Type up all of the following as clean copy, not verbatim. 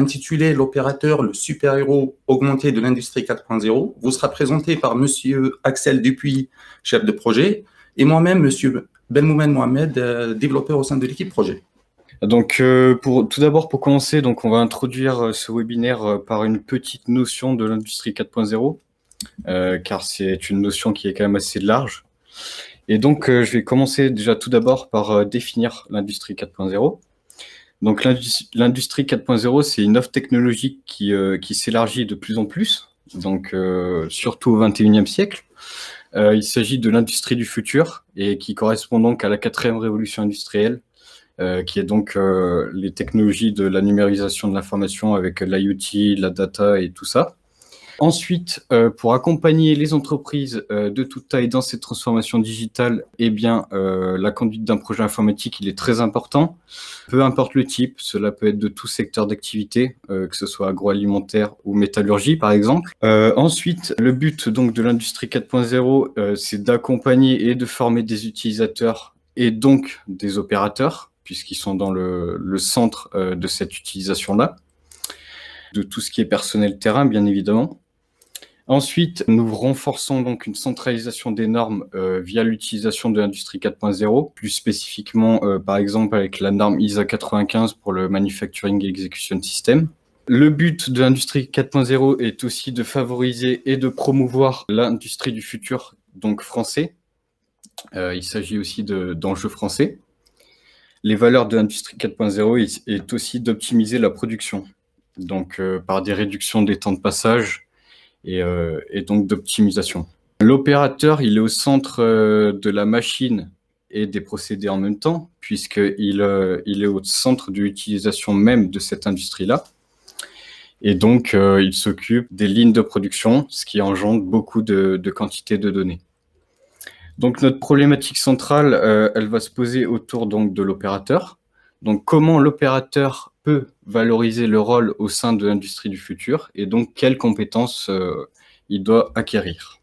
intitulé L'opérateur, le super-héros augmenté de l'industrie 4.0, vous sera présenté par Monsieur Axel Dupuis, chef de projet, et moi-même, Monsieur Belmoumen Mohamed, développeur au sein de l'équipe projet. Donc, tout d'abord, pour commencer, donc, on va introduire ce webinaire par une petite notion de l'industrie 4.0, car c'est une notion qui est quand même assez large. Et donc, je vais commencer déjà tout d'abord par définir l'industrie 4.0. Donc, l'industrie 4.0, c'est une offre technologique qui s'élargit de plus en plus, donc surtout au XXIe siècle. Il s'agit de l'industrie du futur et qui correspond donc à la 4e révolution industrielle, qui est donc les technologies de la numérisation de l'information avec l'IoT, la data et tout ça. Ensuite, pour accompagner les entreprises de toute taille dans cette transformation digitale, eh bien, la conduite d'un projet informatique, il est très important. Peu importe le type, cela peut être de tout secteur d'activité, que ce soit agroalimentaire ou métallurgie, par exemple. Ensuite, le but donc de l'industrie 4.0, c'est d'accompagner et de former des utilisateurs et donc des opérateurs, puisqu'ils sont dans le centre de cette utilisation-là, de tout ce qui est personnel terrain, bien évidemment. Ensuite, nous renforçons donc une centralisation des normes via l'utilisation de l'industrie 4.0, plus spécifiquement, par exemple, avec la norme ISA 95 pour le Manufacturing Execution System. Le but de l'industrie 4.0 est aussi de favoriser et de promouvoir l'industrie du futur, donc français. Il s'agit aussi d'enjeux français. Les valeurs de l'industrie 4.0 est aussi d'optimiser la production, donc par des réductions des temps de passage, et donc d'optimisation. L'opérateur, il est au centre de la machine et des procédés en même temps, puisqu'il est au centre de l'utilisation même de cette industrie-là. Et donc, il s'occupe des lignes de production, ce qui engendre beaucoup de quantité de données. Donc, notre problématique centrale, elle va se poser autour donc, de l'opérateur. Donc, comment l'opérateur peut valoriser le rôle au sein de l'industrie du futur et donc quelles compétences il doit acquérir.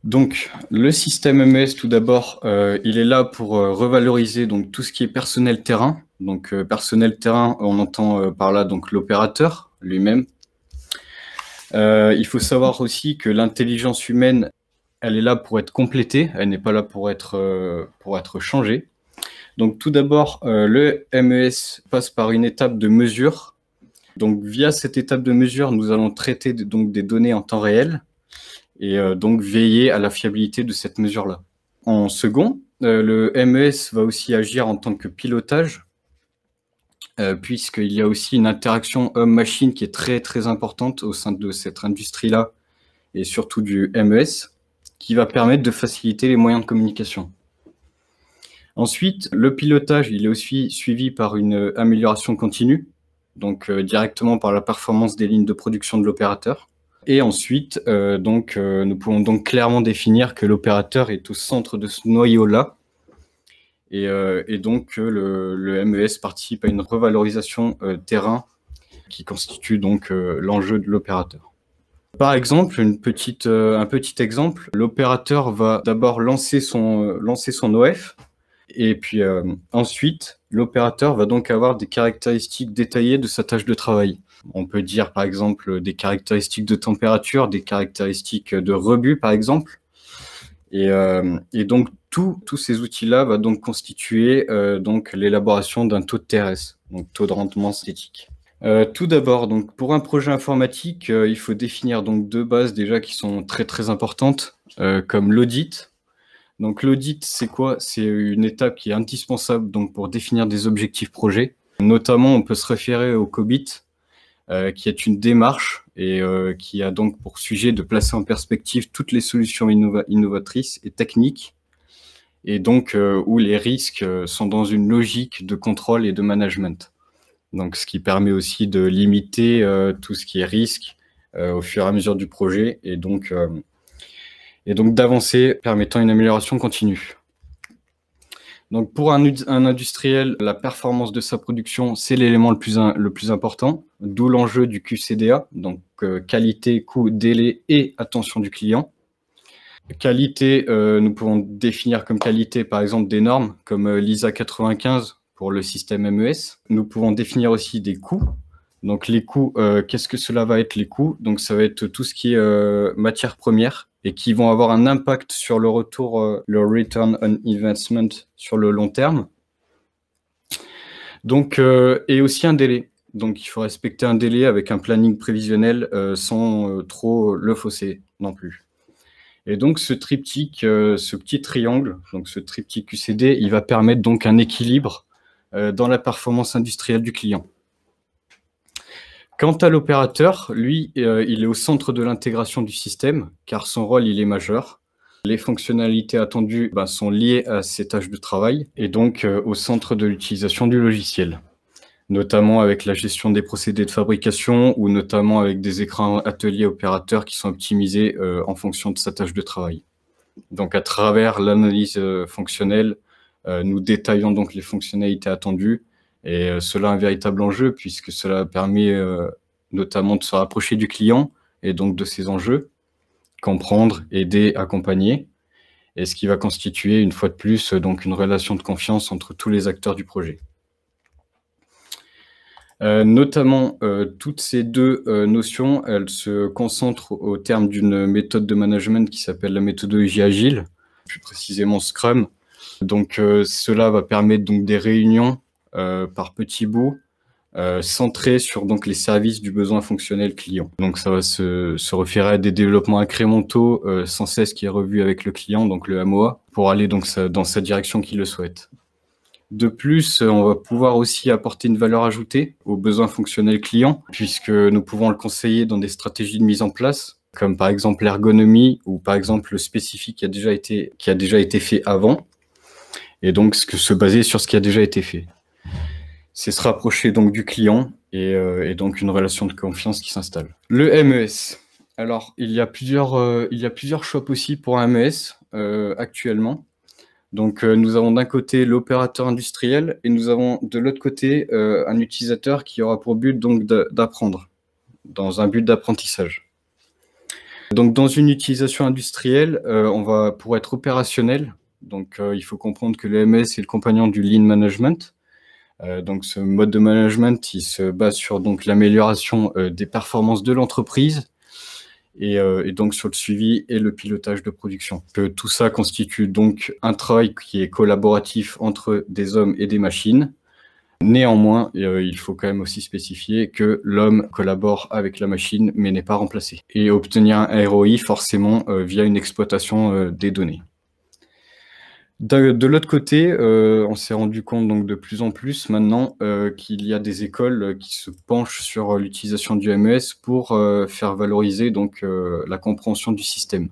Donc, le système MES, tout d'abord, il est là pour revaloriser donc, tout ce qui est personnel terrain. Donc, personnel terrain, on entend par là donc l'opérateur lui-même. Il faut savoir aussi que l'intelligence humaine, elle est là pour être complétée, elle n'est pas là pour être changée. Donc tout d'abord, le MES passe par une étape de mesure. Donc via cette étape de mesure, nous allons traiter donc des données en temps réel et donc veiller à la fiabilité de cette mesure-là. En second, le MES va aussi agir en tant que pilotage, puisqu'il y a aussi une interaction homme-machine qui est très très importante au sein de cette industrie-là et surtout du MES, qui va permettre de faciliter les moyens de communication. Ensuite, le pilotage, il est aussi suivi par une amélioration continue, donc directement par la performance des lignes de production de l'opérateur. Et ensuite, nous pouvons donc clairement définir que l'opérateur est au centre de ce noyau-là, et donc le MES participe à une revalorisation terrain qui constitue donc l'enjeu de l'opérateur. Par exemple, un petit exemple, l'opérateur va d'abord lancer son OF. Et puis ensuite, l'opérateur va donc avoir des caractéristiques détaillées de sa tâche de travail. On peut dire par exemple des caractéristiques de température, des caractéristiques de rebut par exemple. Et donc tous ces outils-là vont donc constituer donc l'élaboration d'un taux de TRS, donc taux de rendement synthétique. Tout d'abord, donc pour un projet informatique, il faut définir donc 2 bases déjà qui sont très très importantes, comme l'audit. Donc l'audit, c'est quoi? C'est une étape qui est indispensable donc, pour définir des objectifs projets. Notamment, on peut se référer au COBIT, qui est une démarche et qui a donc pour sujet de placer en perspective toutes les solutions innovatrices et techniques, et donc où les risques sont dans une logique de contrôle et de management. Donc ce qui permet aussi de limiter tout ce qui est risque au fur et à mesure du projet, et donc d'avancer, permettant une amélioration continue. Donc pour un industriel, la performance de sa production, c'est l'élément le plus important, d'où l'enjeu du QCDA, donc qualité, coût, délai et attention du client. Qualité, nous pouvons définir comme qualité par exemple des normes comme l'ISA 95 pour le système MES. Nous pouvons définir aussi des coûts, Donc les coûts, qu'est-ce que cela va être les coûts? Donc ça va être tout ce qui est matières premières et qui vont avoir un impact sur le retour, le return on investment sur le long terme. Donc, et aussi un délai. Donc il faut respecter un délai avec un planning prévisionnel sans trop le fausser non plus. Et donc ce triptyque, ce petit triangle, donc ce triptyque QCD, il va permettre donc un équilibre dans la performance industrielle du client. Quant à l'opérateur, lui, il est au centre de l'intégration du système, car son rôle, il est majeur. Les fonctionnalités attendues sont liées à ses tâches de travail et donc au centre de l'utilisation du logiciel, notamment avec la gestion des procédés de fabrication ou notamment avec des écrans ateliers opérateurs qui sont optimisés en fonction de sa tâche de travail. Donc à travers l'analyse fonctionnelle, nous détaillons donc les fonctionnalités attendues. Et cela est un véritable enjeu puisque cela permet notamment de se rapprocher du client et donc de ses enjeux, comprendre, aider, accompagner, et ce qui va constituer une fois de plus donc une relation de confiance entre tous les acteurs du projet. Notamment, toutes ces deux notions, elles se concentrent au terme d'une méthode de management qui s'appelle la méthodologie agile, plus précisément Scrum. Donc cela va permettre donc des réunions par petits bouts, centrés sur donc les services du besoin fonctionnel client. Donc ça va se référer à des développements incrémentaux sans cesse qui est revu avec le client, donc le MOA, pour aller donc dans sa direction qu'il le souhaite. De plus, on va pouvoir aussi apporter une valeur ajoutée aux besoins fonctionnels clients, puisque nous pouvons le conseiller dans des stratégies de mise en place, comme par exemple l'ergonomie ou par exemple le spécifique qui a déjà été fait avant, et donc se baser sur ce qui a déjà été fait. C'est se rapprocher donc du client et donc une relation de confiance qui s'installe. Le MES. Alors, il y a plusieurs choix possibles pour un MES actuellement. Donc, nous avons d'un côté l'opérateur industriel et nous avons de l'autre côté un utilisateur qui aura pour but donc d'apprendre, dans un but d'apprentissage. Donc, dans une utilisation industrielle, pour être opérationnel, donc il faut comprendre que le MES est le compagnon du Lean Management. Donc, ce mode de management, il se base sur donc l'amélioration des performances de l'entreprise et donc sur le suivi et le pilotage de production. Tout ça constitue donc un travail qui est collaboratif entre des hommes et des machines. Néanmoins, il faut quand même aussi spécifier que l'homme collabore avec la machine, mais n'est pas remplacé. Et obtenir un ROI forcément via une exploitation des données. De l'autre côté, on s'est rendu compte donc de plus en plus maintenant qu'il y a des écoles qui se penchent sur l'utilisation du MES pour faire valoriser donc la compréhension du système.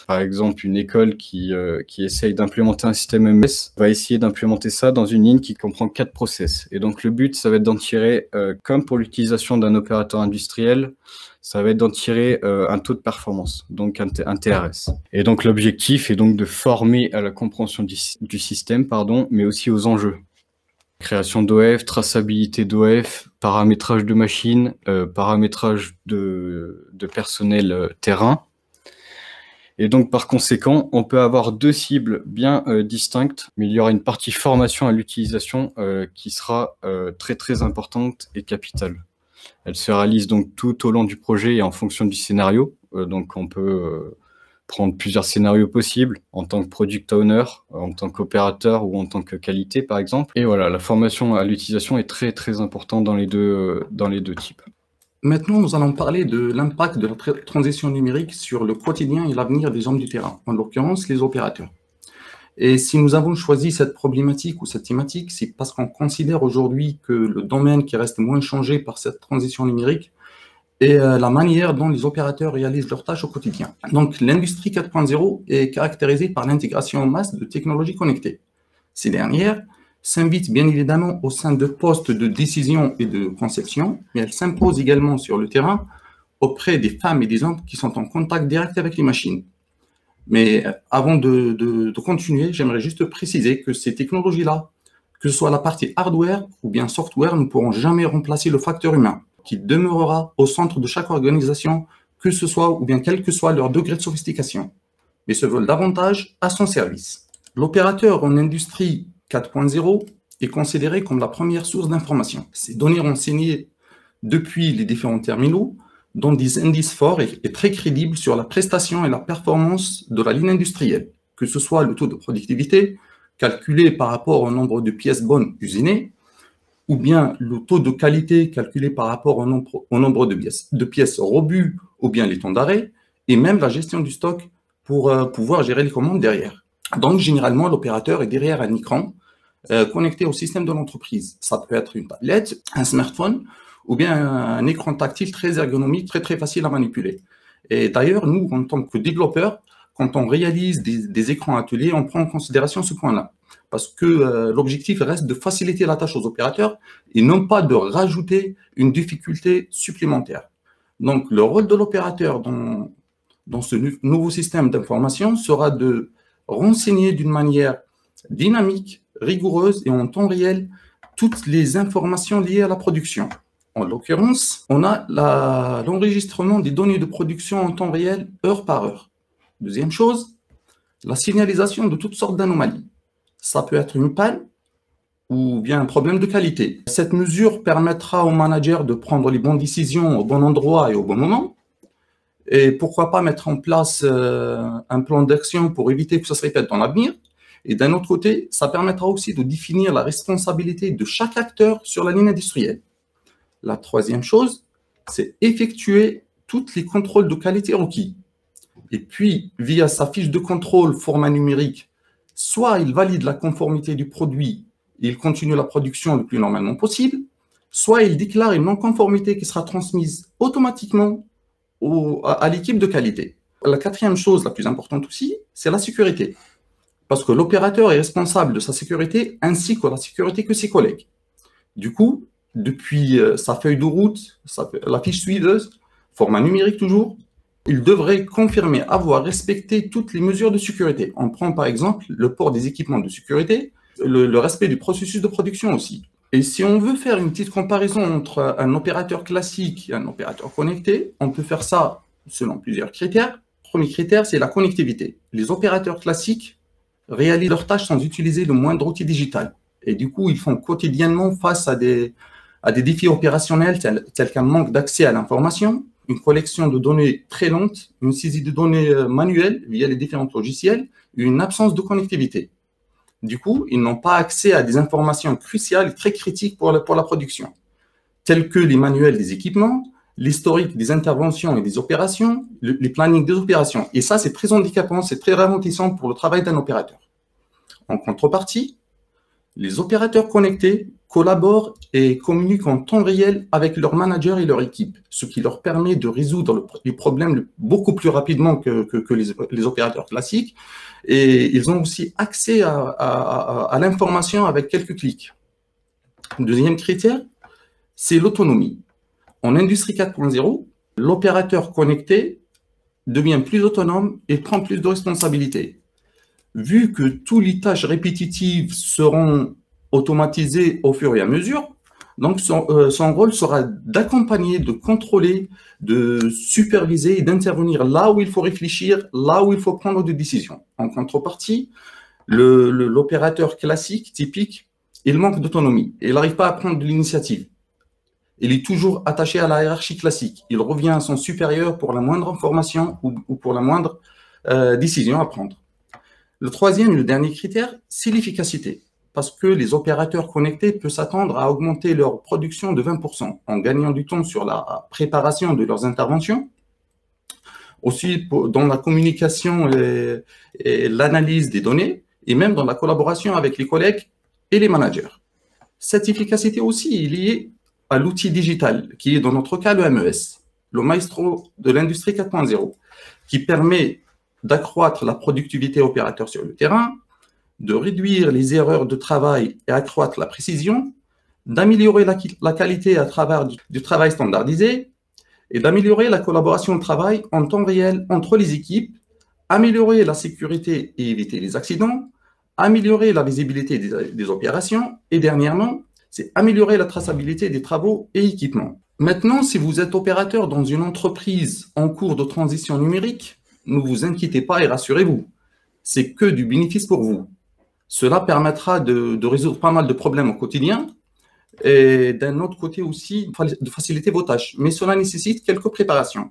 Par exemple, une école qui essaye d'implémenter un système MES va essayer d'implémenter ça dans une ligne qui comprend 4 process. Et donc le but, ça va être d'en tirer, comme pour l'utilisation d'un opérateur industriel, ça va être d'en tirer un taux de performance, donc un TRS. Et donc l'objectif est donc de former à la compréhension du système, mais aussi aux enjeux. Création d'OF, traçabilité d'OF, paramétrage de machines, paramétrage de personnel terrain. Et donc, par conséquent, on peut avoir deux cibles bien distinctes, mais il y aura une partie formation à l'utilisation qui sera très, très importante et capitale. Elle se réalise donc tout au long du projet et en fonction du scénario. Donc, on peut prendre plusieurs scénarios possibles en tant que product owner, en tant qu'opérateur ou en tant que qualité, par exemple. Et voilà, la formation à l'utilisation est très, très importante dans les deux types. Maintenant, nous allons parler de l'impact de la transition numérique sur le quotidien et l'avenir des hommes du terrain, en l'occurrence les opérateurs. Et si nous avons choisi cette problématique ou cette thématique, c'est parce qu'on considère aujourd'hui que le domaine qui reste moins changé par cette transition numérique est la manière dont les opérateurs réalisent leurs tâches au quotidien. Donc, l'industrie 4.0 est caractérisée par l'intégration en masse de technologies connectées. Ces dernières s'invitent bien évidemment au sein de postes de décision et de conception, mais elles s'imposent également sur le terrain auprès des femmes et des hommes qui sont en contact direct avec les machines. Mais avant de continuer, j'aimerais juste préciser que ces technologies-là, que ce soit la partie hardware ou bien software, ne pourront jamais remplacer le facteur humain, qui demeurera au centre de chaque organisation, que ce soit ou bien quel que soit leur degré de sophistication, mais se veulent davantage à son service. L'opérateur en industrie 4.0 est considéré comme la première source d'information. Ces données renseignées depuis les différents terminaux, dont des indices forts et très crédibles sur la prestation et la performance de la ligne industrielle, que ce soit le taux de productivité, calculé par rapport au nombre de pièces bonnes usinées, ou bien le taux de qualité calculé par rapport au nombre de pièces rebues, ou bien les temps d'arrêt, et même la gestion du stock pour pouvoir gérer les commandes derrière. Donc, généralement, l'opérateur est derrière un écran connecté au système de l'entreprise. Ça peut être une tablette, un smartphone, ou bien un écran tactile très ergonomique, très facile à manipuler. Et d'ailleurs, nous, en tant que développeurs, quand on réalise des écrans ateliers, on prend en considération ce point-là. Parce que l'objectif reste de faciliter la tâche aux opérateurs et non pas de rajouter une difficulté supplémentaire. Donc, le rôle de l'opérateur dans ce nouveau système d'information sera de renseigner d'une manière dynamique, rigoureuse et en temps réel toutes les informations liées à la production. En l'occurrence, on a l'enregistrement des données de production en temps réel, heure par heure. Deuxième chose, la signalisation de toutes sortes d'anomalies. Ça peut être une panne ou bien un problème de qualité. Cette mesure permettra au manager de prendre les bonnes décisions au bon endroit et au bon moment. Et pourquoi pas mettre en place un plan d'action pour éviter que ça se répète dans l'avenir. Et d'un autre côté, ça permettra aussi de définir la responsabilité de chaque acteur sur la ligne industrielle. La troisième chose, c'est effectuer tous les contrôles de qualité requis. Et puis, via sa fiche de contrôle format numérique, soit il valide la conformité du produit et il continue la production le plus normalement possible, soit il déclare une non-conformité qui sera transmise automatiquement à l'équipe de qualité. La quatrième chose, la plus importante aussi, c'est la sécurité. Parce que l'opérateur est responsable de sa sécurité ainsi que la sécurité que ses collègues. Du coup, depuis sa feuille de route, la fiche suiveuse, format numérique toujours, il devrait confirmer avoir respecté toutes les mesures de sécurité. On prend par exemple le port des équipements de sécurité, le respect du processus de production aussi. Et si on veut faire une petite comparaison entre un opérateur classique et un opérateur connecté, on peut faire ça selon plusieurs critères. Le premier critère, c'est la connectivité. Les opérateurs classiques réalisent leurs tâches sans utiliser le moindre outil digital. Et du coup, ils font quotidiennement face à des défis opérationnels tels qu'un manque d'accès à l'information, une collection de données très lente, une saisie de données manuelle via les différents logiciels, et une absence de connectivité. Du coup, ils n'ont pas accès à des informations cruciales et très critiques pour la production, telles que les manuels des équipements, l'historique des interventions et des opérations, les plannings des opérations. Et ça, c'est très handicapant, c'est très ralentissant pour le travail d'un opérateur. En contrepartie, les opérateurs connectés collaborent et communiquent en temps réel avec leurs managers et leur équipe, ce qui leur permet de résoudre les problèmes beaucoup plus rapidement que les opérateurs classiques. Et ils ont aussi accès à l'information avec quelques clics. Deuxième critère, c'est l'autonomie. En industrie 4.0, l'opérateur connecté devient plus autonome et prend plus de responsabilités. Vu que toutes les tâches répétitives seront automatisées au fur et à mesure, donc son rôle sera d'accompagner, de contrôler, de superviser et d'intervenir là où il faut réfléchir, là où il faut prendre des décisions. En contrepartie, l'opérateur classique, typique, il manque d'autonomie. Il n'arrive pas à prendre de l'initiative. Il est toujours attaché à la hiérarchie classique. Il revient à son supérieur pour la moindre information ou pour la moindre décision à prendre. Le troisième et le dernier critère, c'est l'efficacité. Parce que les opérateurs connectés peuvent s'attendre à augmenter leur production de 20% en gagnant du temps sur la préparation de leurs interventions, aussi dans la communication et l'analyse des données, et même dans la collaboration avec les collègues et les managers. Cette efficacité aussi est liée à l'outil digital, qui est dans notre cas le MES, le maestro de l'industrie 4.0, qui permet d'accroître la productivité opérateur sur le terrain, de réduire les erreurs de travail et accroître la précision, d'améliorer la qualité à travers du travail standardisé et d'améliorer la collaboration de travail en temps réel entre les équipes, améliorer la sécurité et éviter les accidents, améliorer la visibilité des opérations et dernièrement, c'est améliorer la traçabilité des travaux et équipements. Maintenant, si vous êtes opérateur dans une entreprise en cours de transition numérique, ne vous inquiétez pas et rassurez-vous, c'est que du bénéfice pour vous. Cela permettra de résoudre pas mal de problèmes au quotidien et d'un autre côté aussi, de faciliter vos tâches. Mais cela nécessite quelques préparations.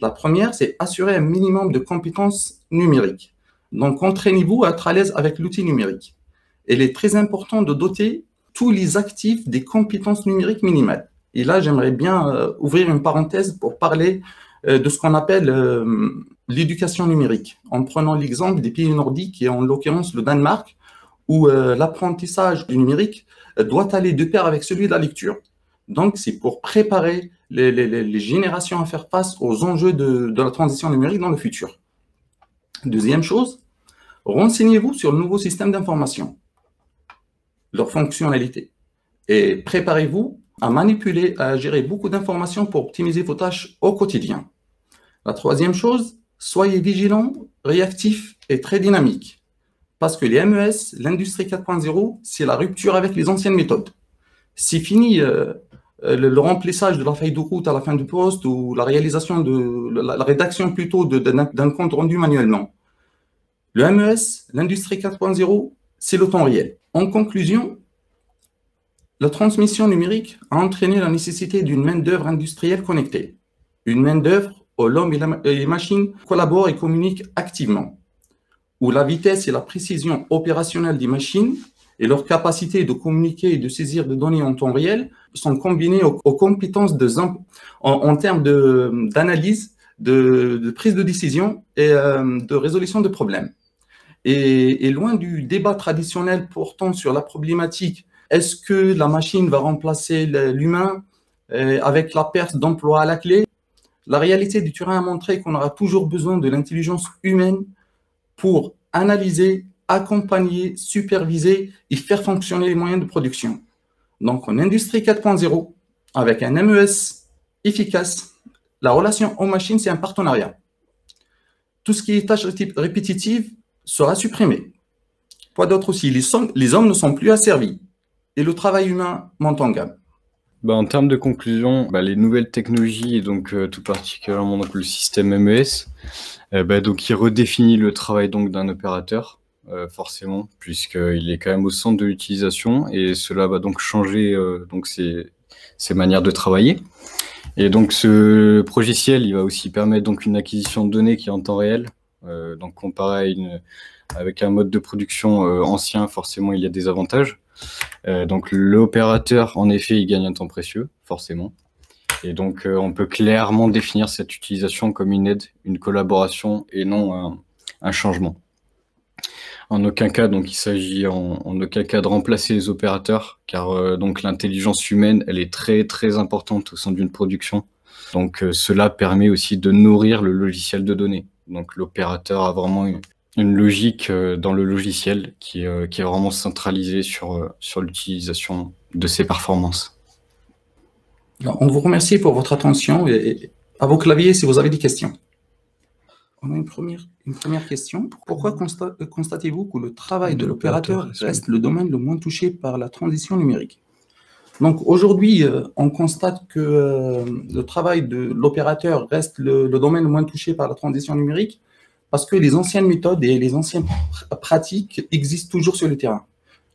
La première, c'est assurer un minimum de compétences numériques. Donc, entraînez-vous à être à l'aise avec l'outil numérique. Il est très important de doter tous les actifs des compétences numériques minimales. Et là, j'aimerais bien ouvrir une parenthèse pour parler de ce qu'on appelle l'éducation numérique, en prenant l'exemple des pays nordiques et en l'occurrence le Danemark, où l'apprentissage du numérique doit aller de pair avec celui de la lecture. Donc, c'est pour préparer les générations à faire face aux enjeux de la transition numérique dans le futur. Deuxième chose, renseignez-vous sur le nouveau système d'information, leurs fonctionnalités, et préparez-vous à manipuler, à gérer beaucoup d'informations pour optimiser vos tâches au quotidien. La troisième chose, soyez vigilants, réactifs et très dynamiques. Parce que les MES, l'industrie 4.0, c'est la rupture avec les anciennes méthodes. C'est fini le remplissage de la feuille de route à la fin du poste ou la réalisation la rédaction plutôt d'un compte rendu manuellement. Le MES, l'industrie 4.0, c'est le temps réel. En conclusion, la transmission numérique a entraîné la nécessité d'une main-d'œuvre industrielle connectée. Une main-d'œuvre où l'homme et les machines collaborent et communiquent activement, où la vitesse et la précision opérationnelle des machines et leur capacité de communiquer et de saisir des données en temps réel sont combinées aux compétences en termes d'analyse, de prise de décision et de résolution de problèmes. Et loin du débat traditionnel portant sur la problématique, est-ce que la machine va remplacer l'humain avec la perte d'emploi à la clé? La réalité du terrain a montré qu'on aura toujours besoin de l'intelligence humaine pour analyser, accompagner, superviser et faire fonctionner les moyens de production. Donc, en industrie 4.0, avec un MES efficace, la relation homme-machine, c'est un partenariat. Tout ce qui est tâches répétitives sera supprimé. Quoi d'autre aussi? Les hommes ne sont plus asservis et le travail humain monte en gamme. En termes de conclusion, les nouvelles technologies, et donc tout particulièrement donc, le système MES, donc, il redéfinit le travail d'un opérateur, forcément, puisqu'il est quand même au centre de l'utilisation, et cela va donc changer donc ses manières de travailler. Et donc ce logiciel, il va aussi permettre donc une acquisition de données qui est en temps réel, donc comparé avec un mode de production ancien, forcément il y a des avantages. Donc l'opérateur, en effet, il gagne un temps précieux, forcément. Et donc on peut clairement définir cette utilisation comme une aide, une collaboration et non un changement. En aucun cas, donc il s'agit en aucun cas de remplacer les opérateurs, car donc l'intelligence humaine, elle est très très importante au sein d'une production. Donc cela permet aussi de nourrir le logiciel de données. Donc l'opérateur a vraiment une logique dans le logiciel qui est vraiment centralisée sur l'utilisation de ses performances. Alors, on vous remercie pour votre attention et à vos claviers si vous avez des questions. On a une première question. Pourquoi constatez-vous que le travail de l'opérateur reste le domaine le moins touché par la transition numérique? Donc aujourd'hui, on constate que le travail de l'opérateur reste le domaine le moins touché par la transition numérique parce que les anciennes méthodes et les anciennes pratiques existent toujours sur le terrain.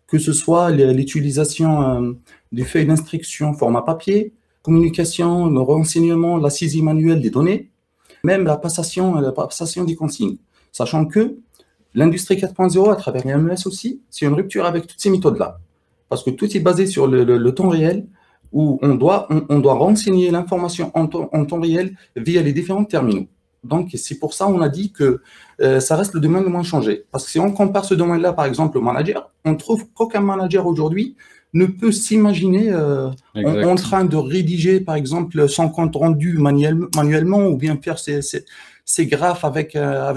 Que ce soit l'utilisation des feuilles d'instruction format papier, communication, le renseignement, la saisie manuelle des données, même la passation des consignes. Sachant que l'industrie 4.0, à travers les MES aussi, c'est une rupture avec toutes ces méthodes-là. Parce que tout est basé sur le temps réel, où on doit renseigner l'information en temps réel via les différents terminaux. Donc, c'est pour ça qu'on a dit que ça reste le domaine le moins changé. Parce que si on compare ce domaine-là, par exemple, au manager, on trouve qu'aucun manager aujourd'hui ne peut s'imaginer en train de rédiger, par exemple, son compte rendu manuellement ou bien faire ses graphes avec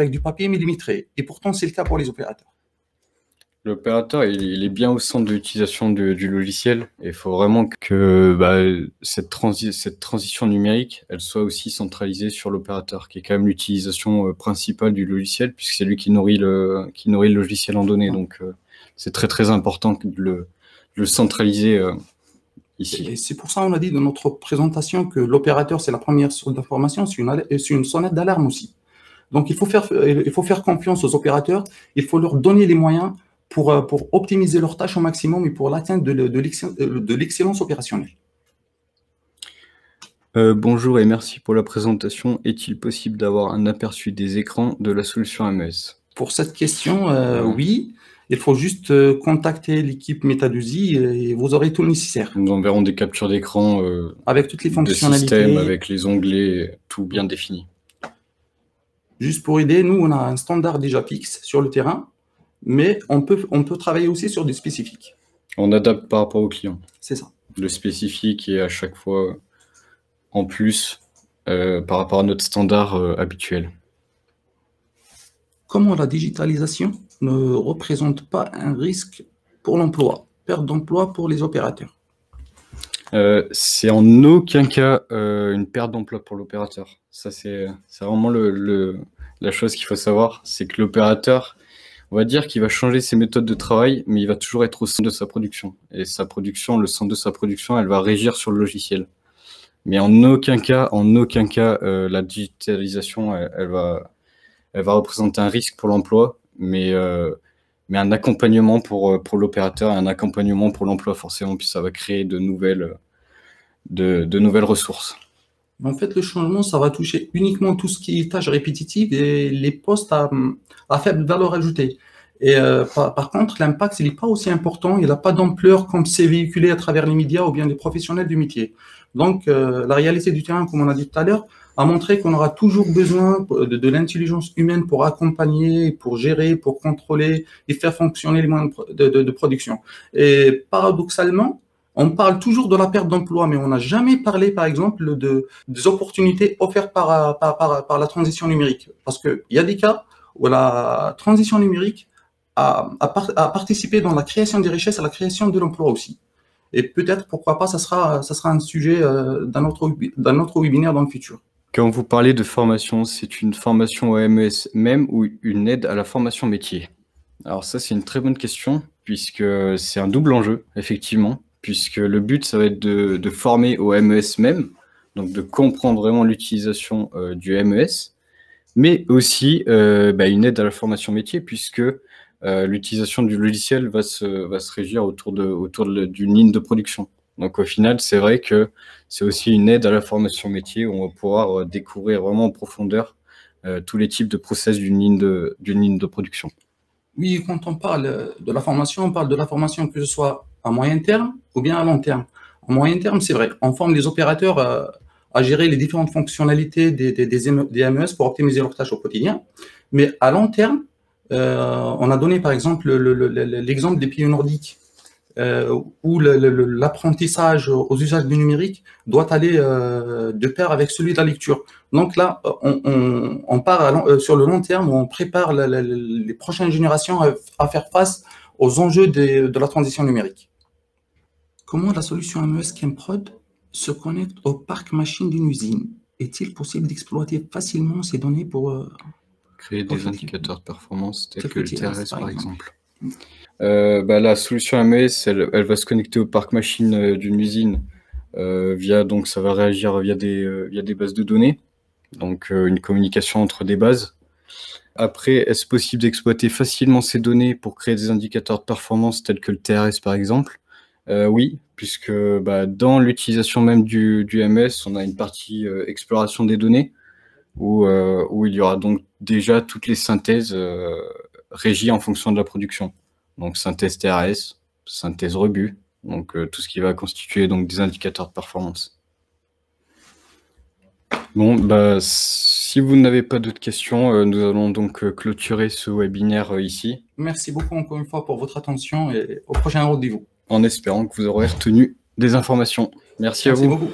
du papier millimétré. Et pourtant, c'est le cas pour les opérateurs. L'opérateur, il est bien au centre de l'utilisation du logiciel. Et il faut vraiment que cette transition numérique, elle soit aussi centralisée sur l'opérateur, qui est quand même l'utilisation principale du logiciel, puisque c'est lui qui nourrit le logiciel en données. Donc, c'est très, très important de le centraliser ici. Et c'est pour ça qu'on a dit dans notre présentation que l'opérateur, c'est la première source d'information, c'est une sonnette d'alarme aussi. Donc, il faut faire confiance aux opérateurs, il faut leur donner les moyens pour optimiser leurs tâches au maximum et pour l'atteinte de l'excellence opérationnelle. Bonjour et merci pour la présentation. Est-il possible d'avoir un aperçu des écrans de la solution MES? Pour cette question, oui. Il faut juste contacter l'équipe Metadusi et vous aurez tout le nécessaire. Nous enverrons des captures d'écran avec toutes les de fonctionnalités. système, avec les onglets, tout bien défini. Juste pour aider, nous, on a un standard déjà fixe sur le terrain, mais on peut travailler aussi sur du spécifique. On adapte par rapport au client. C'est ça. Le spécifique est à chaque fois en plus par rapport à notre standard habituel. Comment la digitalisation ne représente pas un risque pour l'emploi, perte d'emploi pour les opérateurs? C'est en aucun cas une perte d'emploi pour l'opérateur. Ça, c'est vraiment la chose qu'il faut savoir, c'est que l'opérateur, on va dire qu'il va changer ses méthodes de travail, mais il va toujours être au centre de sa production. Et sa production, le centre de sa production, elle va régir sur le logiciel. Mais en aucun cas, la digitalisation, elle va représenter un risque pour l'emploi, mais un accompagnement pour l'opérateur, un accompagnement pour l'emploi forcément, puis ça va créer de nouvelles ressources. En fait, le changement, ça va toucher uniquement tout ce qui est tâches répétitives et les postes à faible valeur ajoutée. Et par contre, l'impact, il n'est pas aussi important, il n'a pas d'ampleur comme c'est véhiculé à travers les médias ou bien les professionnels du métier. Donc, la réalité du terrain, comme on a dit tout à l'heure, a montré qu'on aura toujours besoin de l'intelligence humaine pour accompagner, pour gérer, pour contrôler et faire fonctionner les moyens de production. Et paradoxalement, on parle toujours de la perte d'emploi, mais on n'a jamais parlé, par exemple, des opportunités offertes par la transition numérique. Parce qu'il y a des cas où la transition numérique a participé dans la création des richesses, à la création de l'emploi aussi. Et peut-être, pourquoi pas, ça sera un sujet d'un autre webinaire dans le futur. Quand vous parlez de formation, c'est une formation au MES même ou une aide à la formation métier? Alors ça, c'est une très bonne question, puisque c'est un double enjeu, effectivement, puisque le but, ça va être de former au MES même, donc de comprendre vraiment l'utilisation du MES, mais aussi une aide à la formation métier, puisque l'utilisation du logiciel va se régir autour d'une ligne de production. Donc au final, c'est vrai que c'est aussi une aide à la formation métier où on va pouvoir découvrir vraiment en profondeur tous les types de process d'une ligne de production. Oui, quand on parle de la formation, on parle de la formation que ce soit à moyen terme ou bien à long terme. À moyen terme, c'est vrai, on forme les opérateurs à gérer les différentes fonctionnalités des MES pour optimiser leurs tâches au quotidien. Mais à long terme, on a donné par exemple l'exemple des pays nordiques où l'apprentissage aux usages du numérique doit aller de pair avec celui de la lecture. Donc là, on part sur le long terme, où on prépare les prochaines générations à faire face aux enjeux de la transition numérique. Comment la solution MES Chemprod se connecte au parc machine d'une usine? Est-il possible d'exploiter facilement ces données pour créer des indicateurs de performance tels que le TRS par exemple? La solution MES, elle va se connecter au parc machine d'une usine donc ça va réagir via des bases de données, donc une communication entre des bases. Après, est-ce possible d'exploiter facilement ces données pour créer des indicateurs de performance tels que le TRS par exemple? Oui, puisque dans l'utilisation même du MES, on a une partie exploration des données où il y aura donc déjà toutes les synthèses régies en fonction de la production. Donc synthèse TRS, synthèse rebut, donc tout ce qui va constituer donc des indicateurs de performance. Bon, si vous n'avez pas d'autres questions, nous allons donc clôturer ce webinaire ici. Merci beaucoup encore une fois pour votre attention et au prochain rendez-vous. En espérant que vous aurez retenu des informations. Merci à vous. Merci beaucoup.